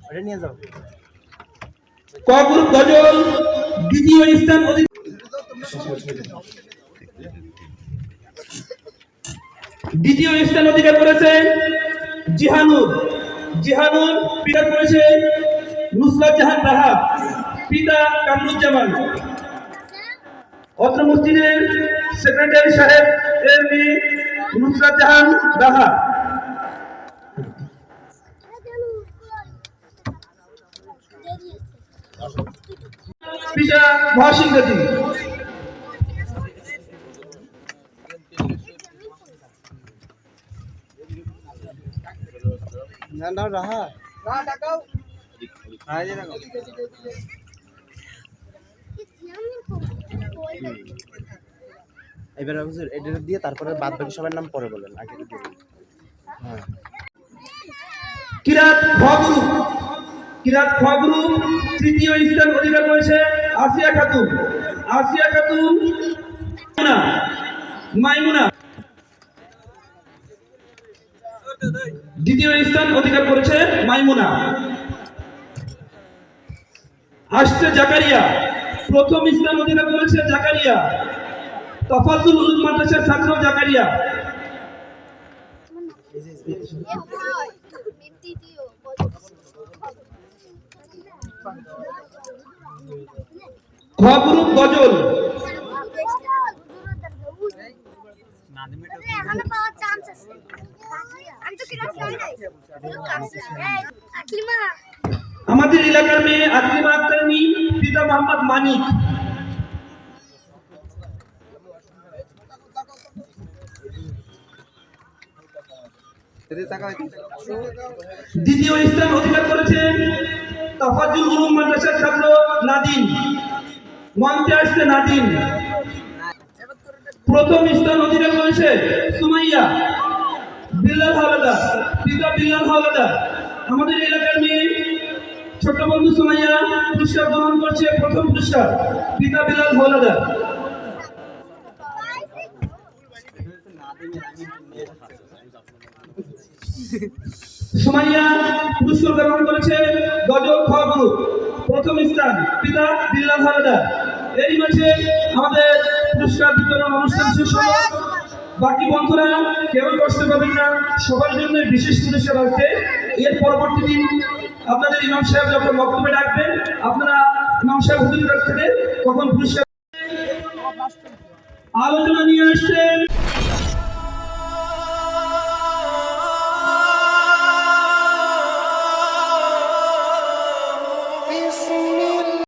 ওটা নিয়ে যাও। ক গ্রুপ গজল দ্বিতীয় স্থান অধিকার করেছেন জিহানুর। পিতা করেছে নুসরাত জাহান রাহা, পিতা কামরুজ্জামান। অত্র মসজিদের সেক্রেটারি সাহেব এর মেয়ে নুসরাত জাহান রাহা। পিতা মহাসিং গাজী। না না রাহা এবার হুজুর এটা দিয়ে তারপরে বাদ বাকি সবার নাম পরে বলেন, আগে তো দিয়ে হ্যাঁ। কিরাত খ গ্রুপ তৃতীয় স্থান অধিকার করেছে আসিয়া খাতুন। মাইমুনা দ্বিতীয় স্থান অধিকার করেছে মাইমুনা। আসছে জাকারিয়া, প্রথম স্থান অধিকার করেছে জাকারিয়া। তফাজ্জুল উলুম মাদ্রাসার ছাত্র জাকারিয়া। খ গ্রুপ গজল আমাদের এলাকার মেয়ে আকলিমা আক্তার মিম, পিতা মোহাম্মদ মানিক। দ্বিতীয় স্থান অধিকার করেছেন তফাজ্জুল উলুম মাদ্রাসার ছাত্র নাদিম। মঞ্চে আসছে নাদিম। প্রথম স্থান অধিকার করেছে সুমাইয়া বিল্লাল হাওলাদার, পিতা বিল্লাল হাওলাদার। আমাদের এলাকার মেয়ে ছোট বন্ধু সুমাইয়া পুরস্কার গ্রহণ করছে, প্রথম পুরস্কার, পিতা বিল্লাল হাওলাদার। সুমাইয়া পুরস্কার গ্রহণ করেছে গজল খ গ্রুপ, প্রথম স্থান, পিতা বিল্লাল হাওলাদার। এরই মাঝে আমাদের পুরস্কার বিতরণ অনুষ্ঠান শেষ হলো। বাকি বন্ধুরা কেউ কষ্ট পাবেন না, সবার জন্য বিশেষ পুরস্কার আছে। এর পরবর্তী দিন আপনাদের ইমাম সাহেব যখন বক্তব্যে ডাকবেন, আপনারা ইমাম সাহেব হুজুরের কাছ থেকে তখন পুরস্কার আলোচনা নিয়ে আসছেন। Listening